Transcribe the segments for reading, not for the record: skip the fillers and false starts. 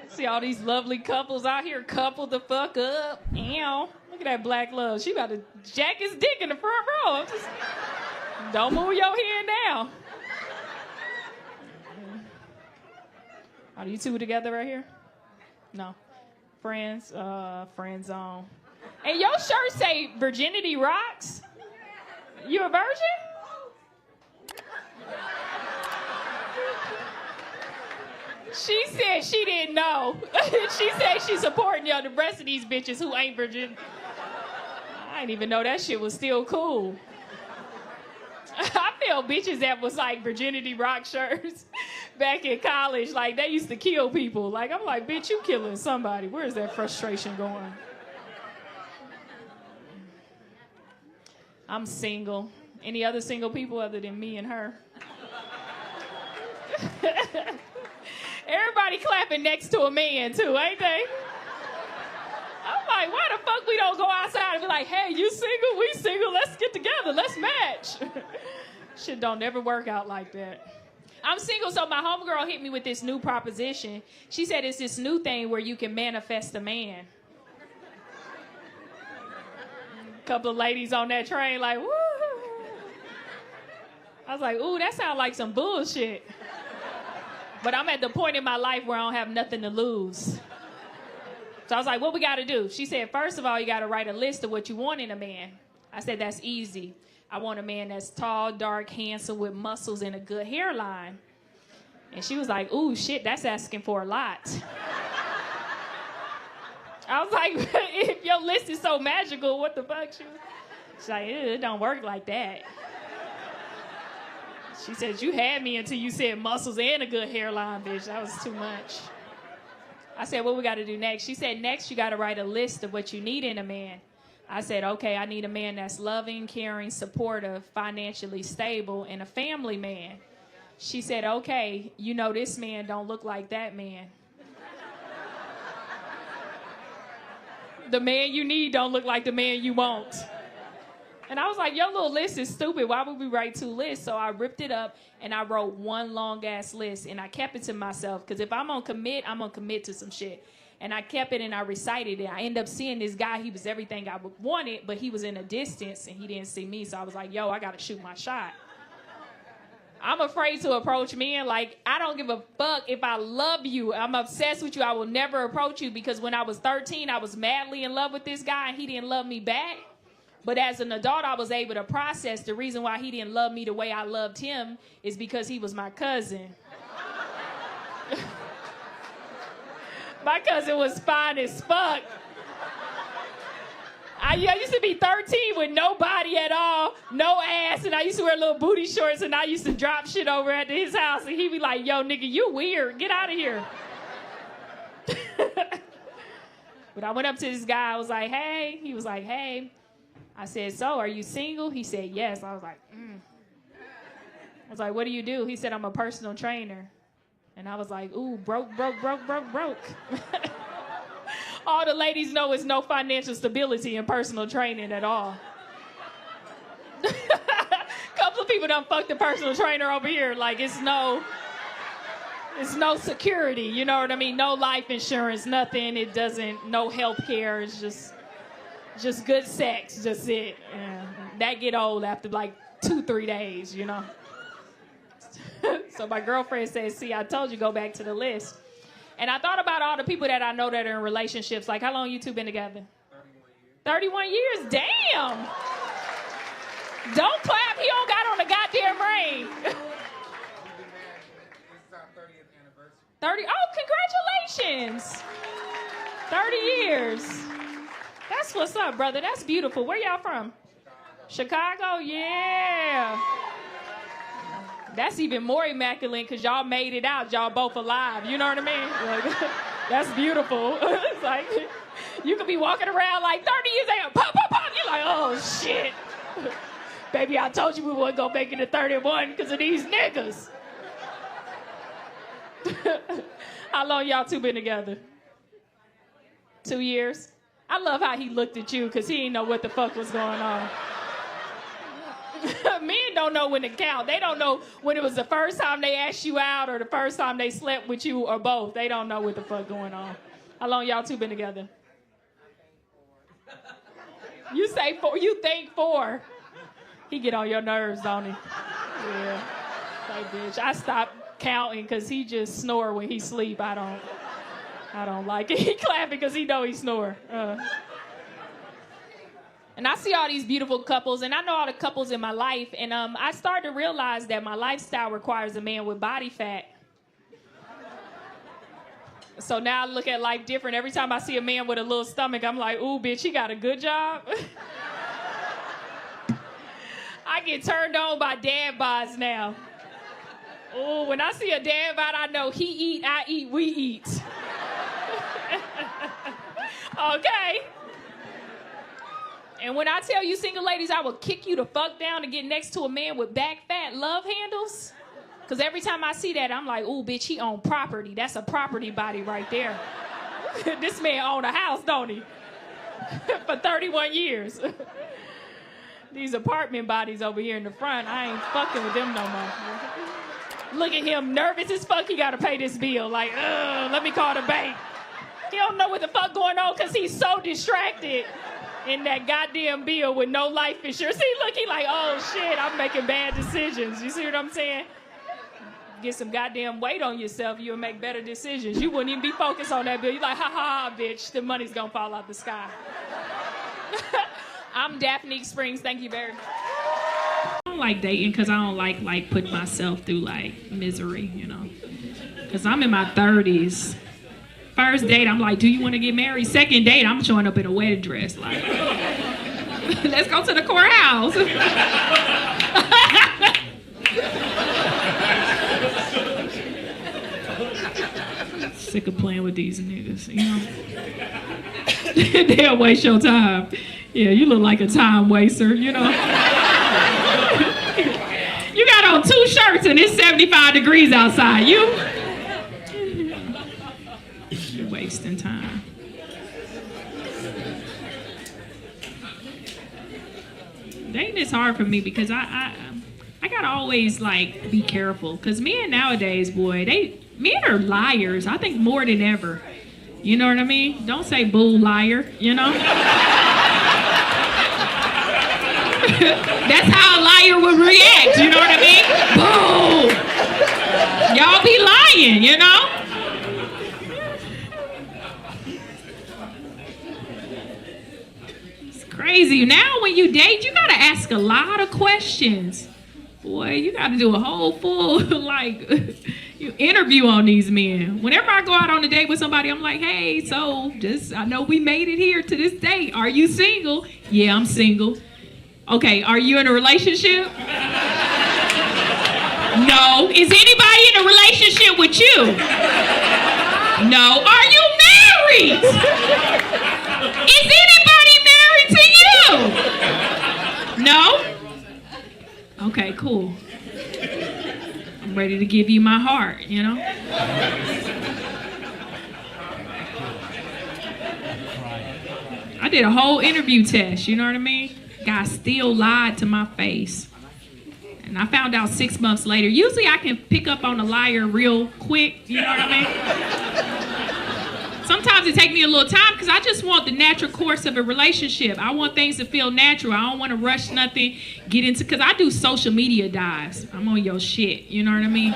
See all these lovely couples out here coupled the fuck up. Ew. Look at that black love. She about to jack his dick in the front row. Don't move your hand now. Are you two together right here? No. Friends? Friend zone. And your shirt say virginity rocks? You a virgin? She said she didn't know. She said she's supporting y'all, the rest of these bitches who ain't virgin. I didn't even know that shit was still cool. I feel bitches that was like virginity rock shirts back in college. Like, they used to kill people. Like, I'm like, bitch, you killing somebody. Where's that frustration going? I'm single. Any other single people other than me and her? Everybody clapping next to a man, too, ain't they? I'm like, why the fuck we don't go outside and be like, hey, you single? We single. Let's get together. Let's match. Shit don't never work out like that. I'm single, so my homegirl hit me with this new proposition. She said it's this new thing where you can manifest a man. A couple of ladies on that train like, woo. I was like, ooh, that sounds like some bullshit. But I'm at the point in my life where I don't have nothing to lose. So I was like, what we got to do? She said, first of all, you got to write a list of what you want in a man. I said, that's easy. I want a man that's tall, dark, handsome, with muscles and a good hairline. And she was like, ooh, shit, that's asking for a lot. I was like, if your list is so magical, what the fuck? She's like, it don't work like that. She said, you had me until you said muscles and a good hairline, bitch. That was too much. I said, what we got to do next? She said, next you got to write a list of what you need in a man. I said, okay, I need a man that's loving, caring, supportive, financially stable, and a family man. She said, okay, you know this man don't look like that man. The man you need don't look like the man you want. And I was like, your little list is stupid. Why would we write two lists? So I ripped it up and I wrote one long-ass list. And I kept it to myself. Because if I'm going to commit, I'm going to commit to some shit. And I kept it and I recited it. I ended up seeing this guy. He was everything I wanted, but he was in a distance and he didn't see me. So I was like, yo, I got to shoot my shot. I'm afraid to approach men. Like, I don't give a fuck if I love you. I'm obsessed with you. I will never approach you because when I was 13, I was madly in love with this guy and he didn't love me back. But as an adult, I was able to process the reason why he didn't love me the way I loved him is because he was my cousin. My cousin was fine as fuck. I used to be 13 with no body at all, no ass, and I used to wear little booty shorts, and I used to drop shit over at his house, and he'd be like, yo, nigga, you weird. Get out of here. But I went up to this guy. I was like, hey. He was like, hey. I said, so, are you single? He said, yes. I was like, I was like, what do you do? He said, I'm a personal trainer. And I was like, ooh, broke. All the ladies know is no financial stability in personal training at all. Couple of people done fucked the personal trainer over here. Like, it's no security, you know what I mean? No life insurance, nothing. It doesn't, no health care. It's just good sex, just it. Yeah. That get old after like 2-3 days, you know? So my girlfriend said, see, I told you, go back to the list. And I thought about all the people that I know that are in relationships. Like, how long you two been together? 31 years. Damn. Don't clap. He don't got on the goddamn ring. This is our 30th anniversary. 30. Oh, congratulations. 30 years. That's what's up, brother. That's beautiful. Where y'all from? Chicago? Yeah. That's even more immaculate because y'all made it out. Y'all both alive. You know what I mean? Like, that's beautiful. It's like, you could be walking around like 30 years later, pop, pop, pop. You're like, oh, shit. Baby, I told you we wasn't going to make it to 31 because of these niggas. How long y'all two been together? 2 years? I love how he looked at you because he didn't know what the fuck was going on. Men don't know when to count. They don't know when it was the first time they asked you out or the first time they slept with you or both. They don't know what the fuck going on. How long y'all two been together? You say 4. You think 4. He get on your nerves, don't he? Yeah. Like, bitch, I stopped counting because he just snore when he sleep. I don't like it. He clapping because he know he snore. And I see all these beautiful couples, and I know all the couples in my life, and I started to realize that my lifestyle requires a man with body fat. So now I look at life different. Every time I see a man with a little stomach, I'm like, ooh, bitch, he got a good job. I get turned on by dad bods now. Ooh, when I see a dad bod, I know he eat, I eat, we eat. Okay? And when I tell you single ladies, I will kick you the fuck down to get next to a man with back fat love handles. Because every time I see that, I'm like, ooh, bitch, he own property. That's a property body right there. This man own a house, don't he? For 31 years. These apartment bodies over here in the front, I ain't fucking with them no more. Look at him, nervous as fuck, he gotta pay this bill. Like, let me call the bank. He don't know what the fuck going on because he's so distracted in that goddamn bill with no life insurance. See, look, he like, oh shit, I'm making bad decisions. You see what I'm saying? Get some goddamn weight on yourself, you'll make better decisions. You wouldn't even be focused on that bill. You're like, ha ha, bitch, the money's gonna fall out the sky. I'm Daphnique Springs, thank you very much. I don't like dating because I don't like putting myself through like misery, you know. Because I'm in my 30s. First date, I'm like, do you want to get married? Second date, I'm showing up in a wedding dress. Like, let's go to the courthouse. Sick of playing with these niggas, you know. They'll waste your time. Yeah, you look like a time waster, you know. You got on 2 shirts and it's 75 degrees outside. You're wasting time. Dating is hard for me because I gotta always like be careful because men nowadays, boy, men are liars. I think more than ever. You know what I mean? Don't say boo liar, you know? That's how a liar would react, you know what I mean? Boo! Y'all be lying, you know? It's crazy. Now when you date, you gotta ask a lot of questions. Boy, you gotta do a whole full, like, you interview on these men. Whenever I go out on a date with somebody, I'm like, hey, so I know we made it here to this date. Are you single? Yeah, I'm single. Okay, are you in a relationship? No. Is anybody in a relationship with you? No. Are you married? Is anybody married to you? No? Okay, cool. I'm ready to give you my heart, you know? I did a whole interview test, you know what I mean? Guy still lied to my face. And I found out 6 months later. Usually I can pick up on a liar real quick, you know what I mean? Sometimes it takes me a little time because I just want the natural course of a relationship. I want things to feel natural. I don't want to rush nothing, because I do social media dives. I'm on your shit, you know what I mean?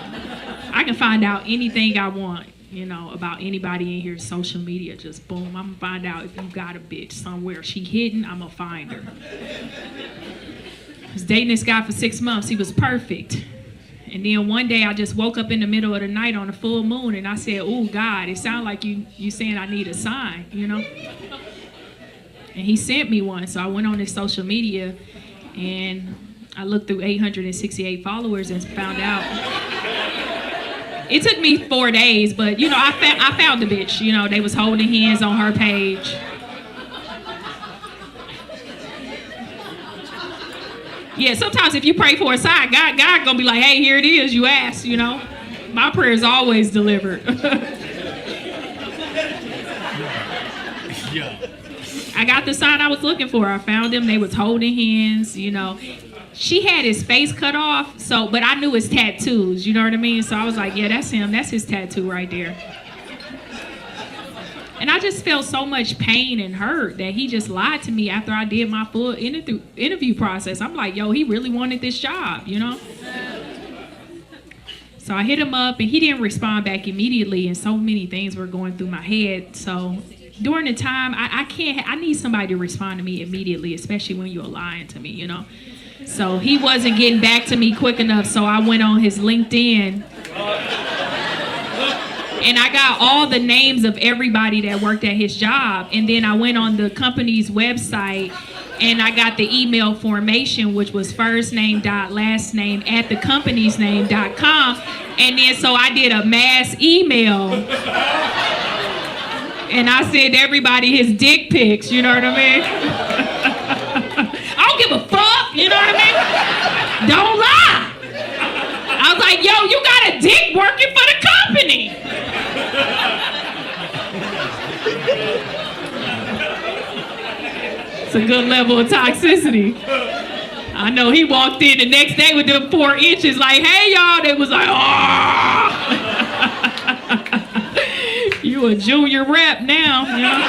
I can find out anything I want, you know, about anybody in here. Social media, just boom. I'm going to find out if you got a bitch somewhere. She hidden, I'm going to find her. I was dating this guy for 6 months. He was perfect. And then one day I just woke up in the middle of the night on a full moon and I said, oh God, it sounds like you saying I need a sign, you know? And he sent me one. So I went on his social media and I looked through 868 followers and found out. It took me 4 days, but you know, I found the bitch. You know, they was holding hands on her page. Yeah, sometimes if you pray for a sign, God gonna be like, hey, here it is, you asked, you know. My prayer's always delivered. I got the sign I was looking for. I found them, they was holding hands, you know. she had his face cut off, but I knew his tattoos, you know what I mean? So I was like, yeah, that's him. That's his tattoo right there. And I just felt so much pain and hurt that he just lied to me after I did my full interview process. I'm like, yo, he really wanted this job, you know? So I hit him up, and he didn't respond back immediately, and so many things were going through my head. So during the time, I need somebody to respond to me immediately, especially when you're lying to me, you know? So he wasn't getting back to me quick enough, so I went on his LinkedIn, and I got all the names of everybody that worked at his job, and then I went on the company's website, and I got the email formation, which was first name dot last name at thecompaniesname.com, and then so I did a mass email, and I sent everybody his dick pics, you know what I mean? I don't give a fuck, you know what I mean? Don't lie. I was like, yo, you got a dick working for the company. It's a good level of toxicity. I know he walked in the next day with them 4 inches like, hey, y'all. They was like, oh. You a junior rep now, you know?